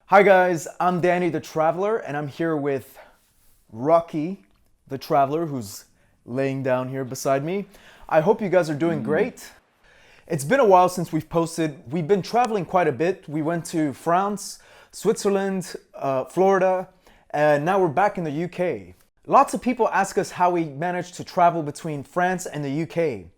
Hi guys, I'm Danny the Traveler and I'm here with Rocky the Traveler who's laying down here beside me. I hope you guys are doing great. It's been a while since we've posted. We've been traveling quite a bit. We went to France, Switzerland, Florida, and now we're back in the UK. Lots of people ask us how we managed to travel between France and the UK.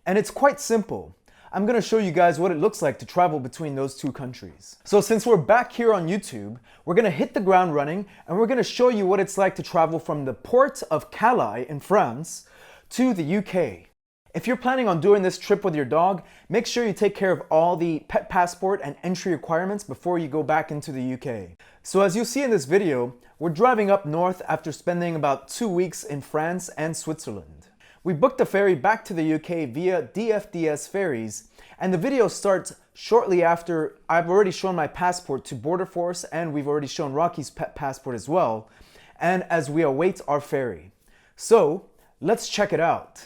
And it's quite simple. I'm gonna show you guys what it looks like to travel between those two countries. So since we're back here on YouTube, we're gonna hit the ground running and we're gonna show you what it's like to travel from the port of Calais in France to the UK. If you're planning on doing this trip with your dog, make sure you take care of all the pet passport and entry requirements before you go back into the UK. So as you'll see in this video, we're driving up north after spending about 2 weeks in France and Switzerland. We booked a ferry back to the UK via DFDS Ferries, and the video starts shortly after I've already shown my passport to Border Force, and we've already shown Rocky's pet passport as well, and as we await our ferry. So, let's check it out.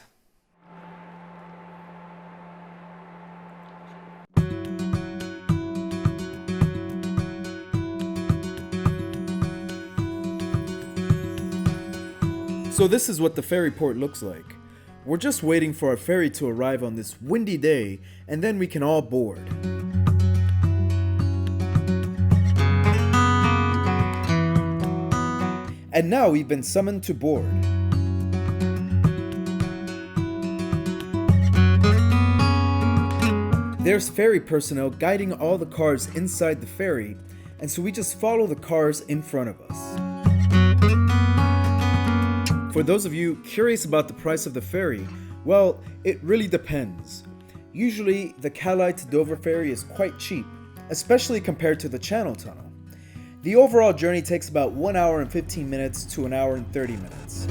So this is what the ferry port looks like. We're just waiting for our ferry to arrive on this windy day, and then we can all board. And now we've been summoned to board. There's ferry personnel guiding all the cars inside the ferry, and so we just follow the cars in front of us. For those of you curious about the price of the ferry, well, it really depends. Usually, the Calais to Dover ferry is quite cheap, especially compared to the Channel Tunnel. The overall journey takes about 1 hour and 15 minutes to 1 hour and 30 minutes.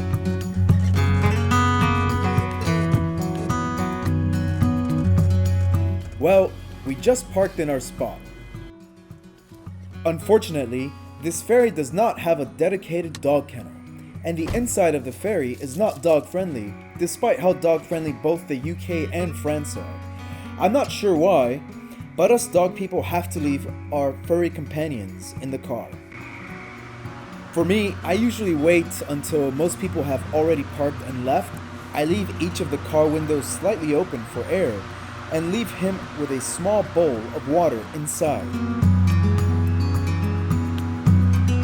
Well, we just parked in our spot. Unfortunately, this ferry does not have a dedicated dog kennel, and the inside of the ferry is not dog friendly, despite how dog friendly both the UK and France are. I'm not sure why, but us dog people have to leave our furry companions in the car. For me, I usually wait until most people have already parked and left. I leave each of the car windows slightly open for air and leave him with a small bowl of water inside.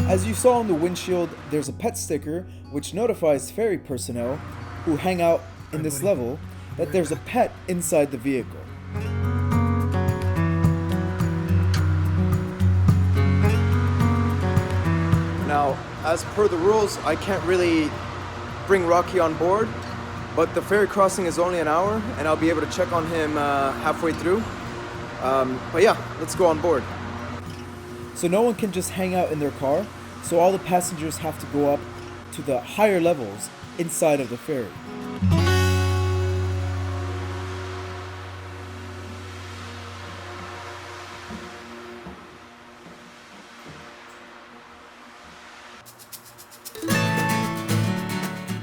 As you saw on the windshield, there's a pet sticker which notifies ferry personnel who hang out in this level that there's a pet inside the vehicle. Now, as per the rules, I can't really bring Rocky on board, but the ferry crossing is only an hour and I'll be able to check on him halfway through. But yeah, let's go on board. So no one can just hang out in their car, so all the passengers have to go up to the higher levels inside of the ferry.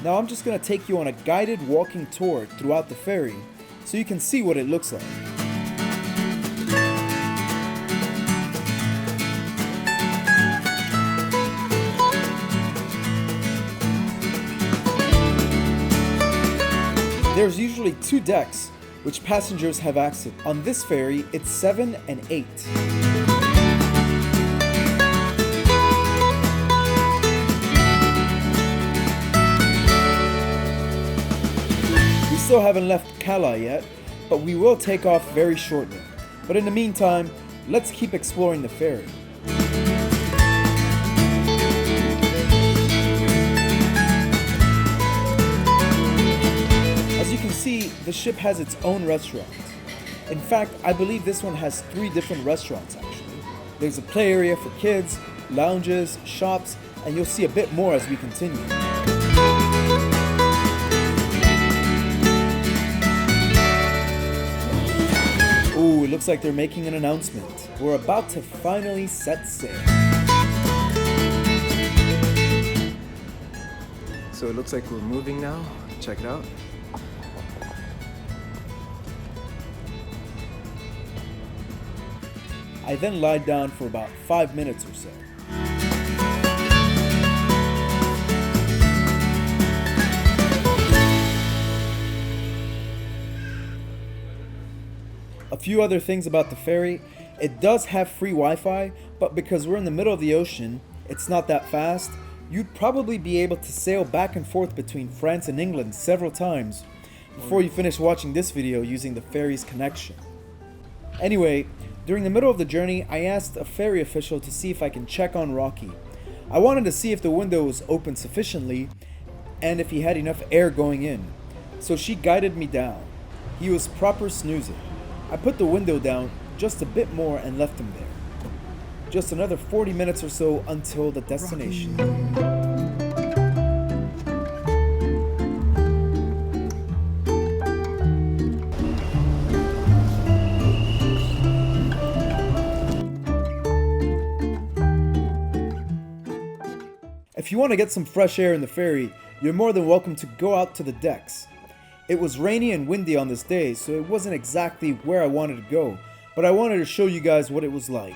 Now I'm just going to take you on a guided walking tour throughout the ferry so you can see what it looks like. There's usually 2 decks, which passengers have access. On this ferry, it's 7 and 8. We still haven't left Calais yet, but we will take off very shortly. But in the meantime, let's keep exploring the ferry. See, the ship has its own restaurant. In fact, I believe this one has 3 different restaurants actually. There's a play area for kids, lounges, shops, and you'll see a bit more as we continue. Ooh, it looks like they're making an announcement. We're about to finally set sail. So it looks like we're moving now. Check it out. I then lied down for about 5 minutes or so. A few other things about the ferry. It does have free Wi-Fi, but because we're in the middle of the ocean, it's not that fast. You'd probably be able to sail back and forth between France and England several times before you finish watching this video using the ferry's connection. Anyway, during the middle of the journey, I asked a ferry official to see if I can check on Rocky. I wanted to see if the window was open sufficiently and if he had enough air going in. So she guided me down. He was proper snoozing. I put the window down just a bit more and left him there. Just another 40 minutes or so until the destination. If you want to get some fresh air in the ferry, you're more than welcome to go out to the decks. It was rainy and windy on this day, so it wasn't exactly where I wanted to go, but I wanted to show you guys what it was like.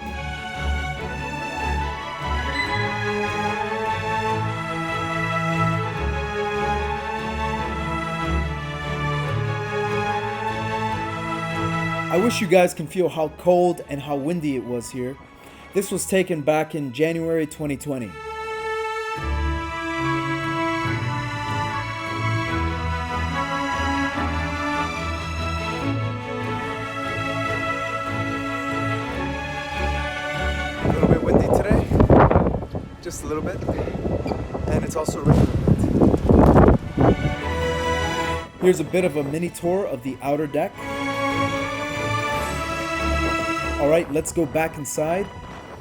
I wish you guys can feel how cold and how windy it was here. This was taken back in January 2020. A little bit windy today, just a little bit, and it's also raining a bit. Here's a bit of a mini tour of the outer deck. Alright, let's go back inside.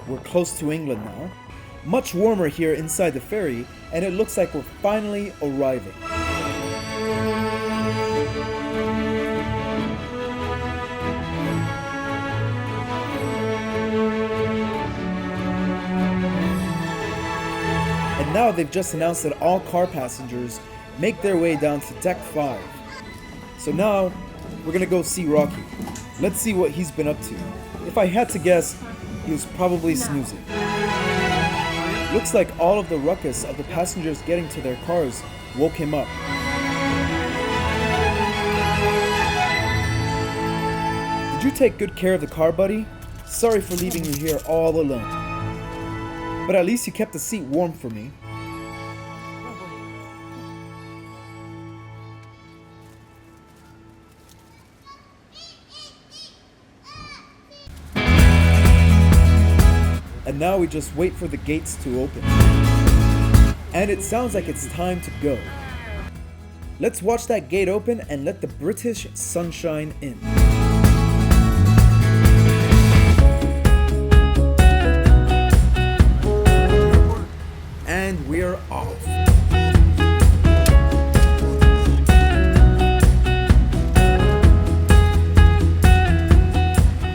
We're close to England now. Much warmer here inside the ferry, and it looks like we're finally arriving. And now they've just announced that all car passengers make their way down to deck 5. So now we're gonna go see Rocky. Let's see what he's been up to. If I had to guess, he was probably snoozing. Looks like all of the ruckus of the passengers getting to their cars woke him up. Did you take good care of the car, buddy? Sorry for leaving you here all alone. But at least you kept the seat warm for me. And now we just wait for the gates to open. And it sounds like it's time to go. Let's watch that gate open and let the British sunshine in. And we're off.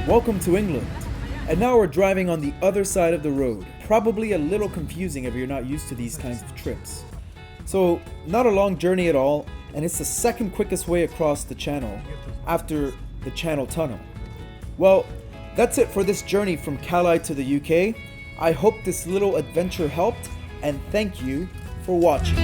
Welcome to England. And now we're driving on the other side of the road. Probably a little confusing if you're not used to these kinds of trips. So, not a long journey at all, and it's the second quickest way across the channel after the Channel Tunnel. Well, that's it for this journey from Calais to the UK. I hope this little adventure helped, and thank you for watching.